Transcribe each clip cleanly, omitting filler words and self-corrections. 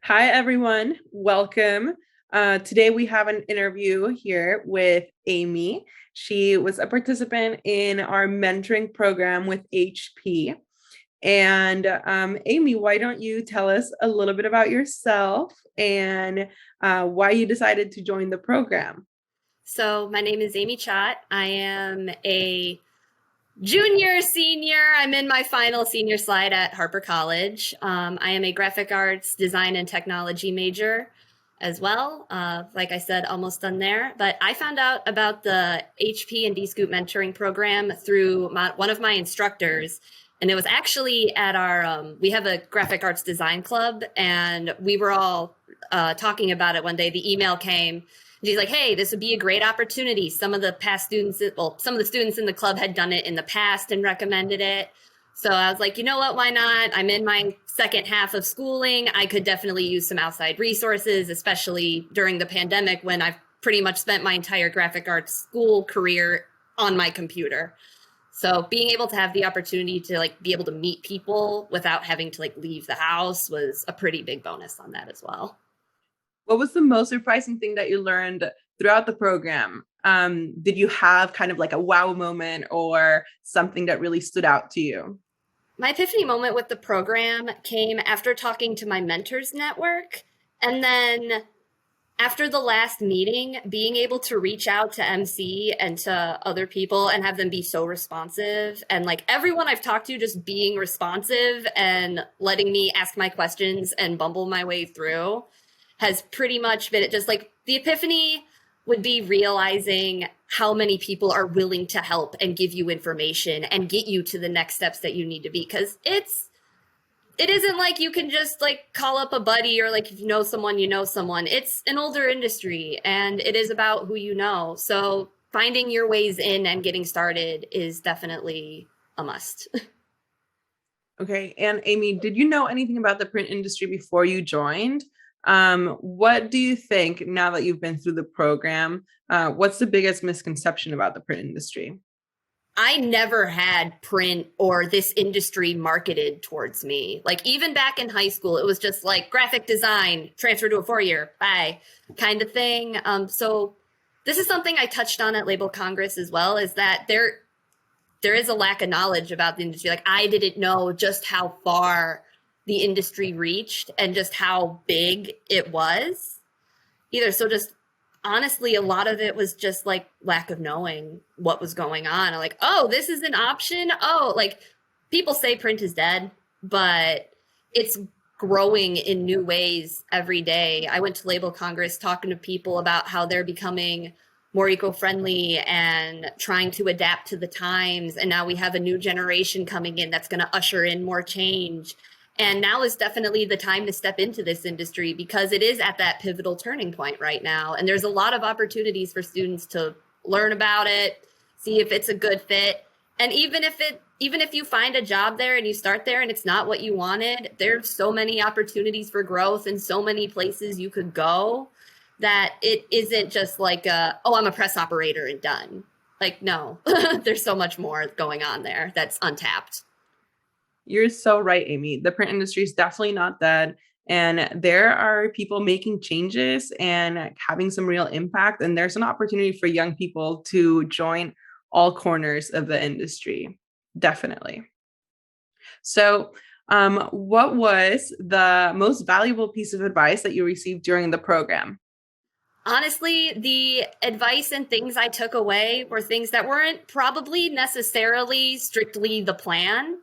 Hi, everyone. Welcome. Today we have an interview here with Amy. She was a participant in our mentoring program with HP. And Amy, why don't you tell us a little bit about yourself and why you decided to join the program? So my name is Amy Chott. I am a junior senior. I'm in my final senior slide at Harper College. I am a graphic arts design and technology major as well. Like I said, almost done there. But I found out about the HP and Dscoop mentoring program through one of my instructors. And it was actually at we have a graphic arts design club, and we were all talking about it one day. The email came. She's like, hey, this would be a great opportunity. Some of the past students, well, some of the students in the club had done it in the past and recommended it. So I was like, you know what, why not? I'm in my second half of schooling. I could definitely use some outside resources, especially during the pandemic when I've pretty much spent my entire graphic arts school career on my computer. So being able to have the opportunity to be able to meet people without having to leave the house was a pretty big bonus on that as well. What was the most surprising thing that you learned throughout the program? Did you have kind of like a wow moment or something that really stood out to you? My epiphany moment with the program came after talking to my mentors network. And then after the last meeting, being able to reach out to MC and to other people and have them be so responsive. And everyone I've talked to just being responsive and letting me ask my questions and bumble my way through has pretty much been it. Just like the epiphany would be realizing how many people are willing to help and give you information and get you to the next steps that you need to be. Because it isn't like you can just call up a buddy, or if you know someone, you know someone. It's an older industry and it is about who you know. So finding your ways in and getting started is definitely a must. Okay. And Amy, did you know anything about the print industry before you joined? What do you think now that you've been through the program? What's the biggest misconception about the print industry? I never had print or this industry marketed towards me. Even back in high school, it was just graphic design, transfer to a 4 year, bye kind of thing. So this is something I touched on at Label Congress as well, is that there is a lack of knowledge about the industry. I didn't know just how far the industry reached and just how big it was either. So just honestly, a lot of it was just lack of knowing what was going on. Oh, this is an option. Oh, people say print is dead, but it's growing in new ways every day. I went to Label Congress talking to people about how they're becoming more eco-friendly and trying to adapt to the times. And now we have a new generation coming in that's going to usher in more change. And now is definitely the time to step into this industry because it is at that pivotal turning point right now. And there's a lot of opportunities for students to learn about it, see if it's a good fit. And even if you find a job there and you start there and it's not what you wanted, there's so many opportunities for growth and so many places you could go that it isn't just oh, I'm a press operator and done. No, there's so much more going on there that's untapped. You're so right, Amy. The print industry is definitely not dead. And there are people making changes and having some real impact. And there's an opportunity for young people to join all corners of the industry. Definitely. So, what was the most valuable piece of advice that you received during the program? Honestly, the advice and things I took away were things that weren't probably necessarily strictly the plan.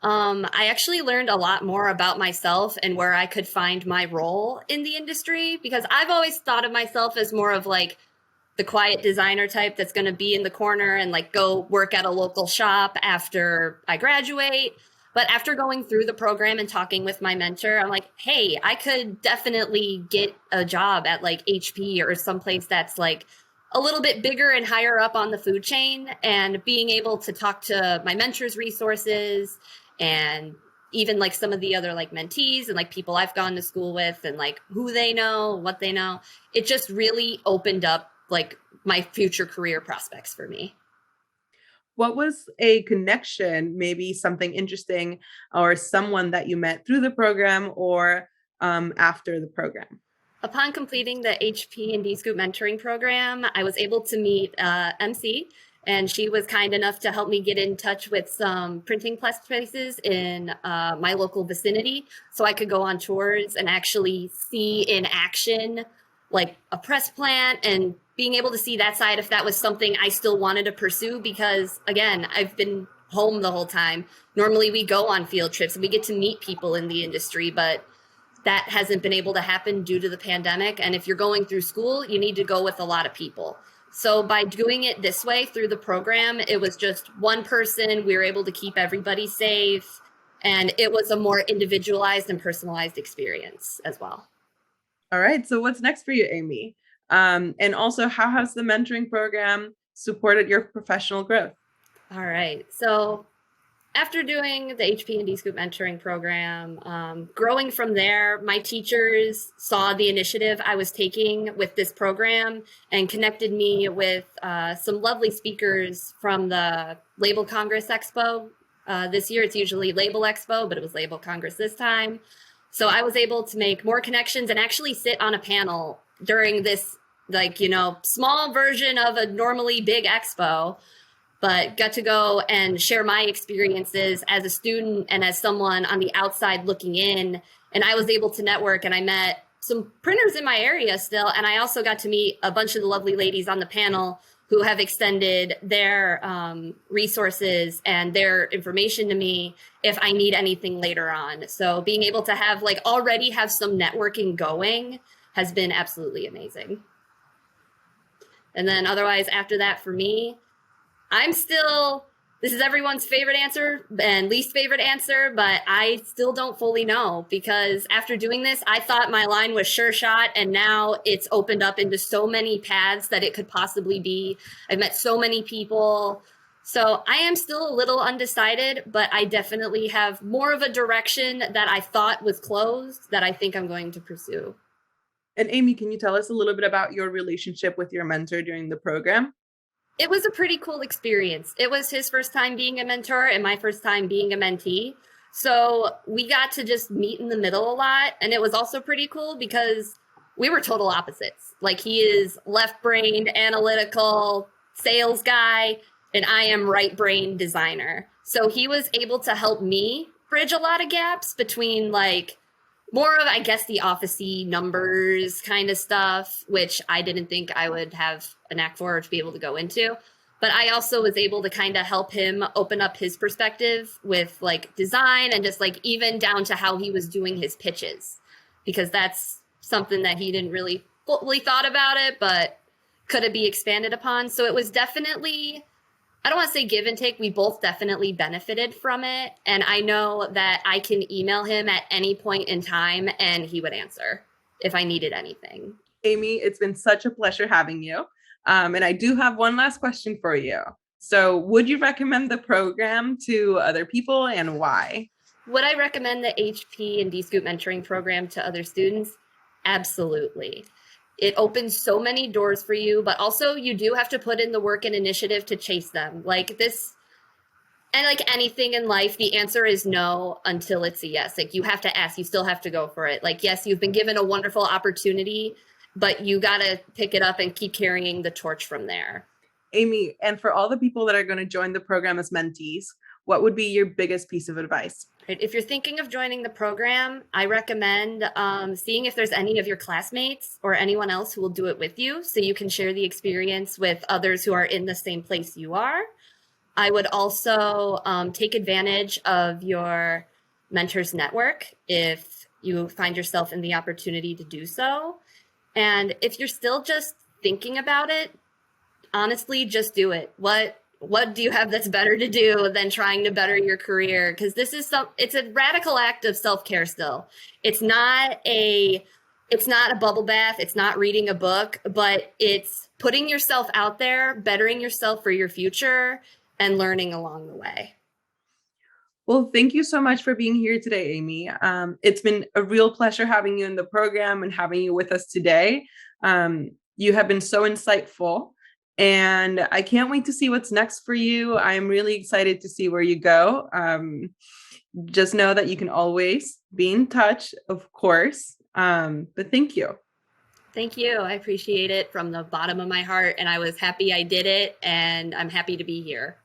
I actually learned a lot more about myself and where I could find my role in the industry, because I've always thought of myself as more of the quiet designer type that's going to be in the corner and go work at a local shop after I graduate. But after going through the program and talking with my mentor, I'm like, hey, I could definitely get a job at HP or someplace that's a little bit bigger and higher up on the food chain. And being able to talk to my mentor's resources and even some of the other mentees and people I've gone to school with and who they know, what they know, it just really opened up my future career prospects for me. What was a connection, maybe something interesting or someone that you met through the program or after the program? Upon completing the HP and Dscoop mentoring program, I was able to meet MC, and she was kind enough to help me get in touch with some printing press places in my local vicinity so I could go on tours and actually see in action like a press plant and being able to see that side if that was something I still wanted to pursue because again, I've been home the whole time. Normally we go on field trips and we get to meet people in the industry, but that hasn't been able to happen due to the pandemic. And if you're going through school, you need to go with a lot of people. So by doing it this way through the program, it was just one person. We were able to keep everybody safe. And it was a more individualized and personalized experience as well. All right. So what's next for you, Amy? And also, how has the mentoring program supported your professional growth? All right. So after doing the HP and Dscoop mentoring program, growing from there, my teachers saw the initiative I was taking with this program and connected me with some lovely speakers from the Label Congress Expo. This year, it's usually Label Expo, but it was Label Congress this time. So I was able to make more connections and actually sit on a panel during this, like, small version of a normally big expo, but got to go and share my experiences as a student and as someone on the outside looking in. And I was able to network and I met some printers in my area still. And I also got to meet a bunch of the lovely ladies on the panel who have extended their resources and their information to me if I need anything later on. So being able to have already have some networking going has been absolutely amazing. And then otherwise after that for me, this is everyone's favorite answer and least favorite answer, but I still don't fully know because after doing this, I thought my line was sure shot and now it's opened up into so many paths that it could possibly be. I've met so many people. So I am still a little undecided, but I definitely have more of a direction that I thought was closed that I think I'm going to pursue. And Amy, can you tell us a little bit about your relationship with your mentor during the program? It was a pretty cool experience. It was his first time being a mentor and my first time being a mentee. So we got to just meet in the middle a lot. And it was also pretty cool because we were total opposites. Like he is left-brained, analytical, sales guy, and I am right-brained designer. So he was able to help me bridge a lot of gaps between more of, I guess, the office-y numbers kind of stuff, which I didn't think I would have a knack for or to be able to go into. But I also was able to kind of help him open up his perspective with design and just even down to how he was doing his pitches, because that's something that he didn't really fully thought about it, but could it be expanded upon? So it was definitely, I don't want to say give and take. We both definitely benefited from it. And I know that I can email him at any point in time and he would answer if I needed anything. Amy, it's been such a pleasure having you. And I do have one last question for you. So would you recommend the program to other people and why? Would I recommend the HP and Dscoop mentoring program to other students? Absolutely. It opens so many doors for you, but also you do have to put in the work and initiative to chase them. Like this, and like anything in life, the answer is no until it's a yes. You have to ask, you still have to go for it. Yes, you've been given a wonderful opportunity, but you got to pick it up and keep carrying the torch from there. Amy, and for all the people that are going to join the program as mentees, what would be your biggest piece of advice? If you're thinking of joining the program, I recommend seeing if there's any of your classmates or anyone else who will do it with you so you can share the experience with others who are in the same place you are. I would also take advantage of your mentor's network if you find yourself in the opportunity to do so. And if you're still just thinking about it, honestly, just do it. What do you have that's better to do than trying to better your career? Because it's a radical act of self-care still. It's not a bubble bath. It's not reading a book, but it's putting yourself out there, bettering yourself for your future, and learning along the way. Well, thank you so much for being here today, Amy. It's been a real pleasure having you in the program and having you with us today. You have been so insightful. And I can't wait to see what's next for you. I'm really excited to see where you go. just know that you can always be in touch, of course. But thank you. Thank you. I appreciate it from the bottom of my heart. And I was happy I did it. And I'm happy to be here.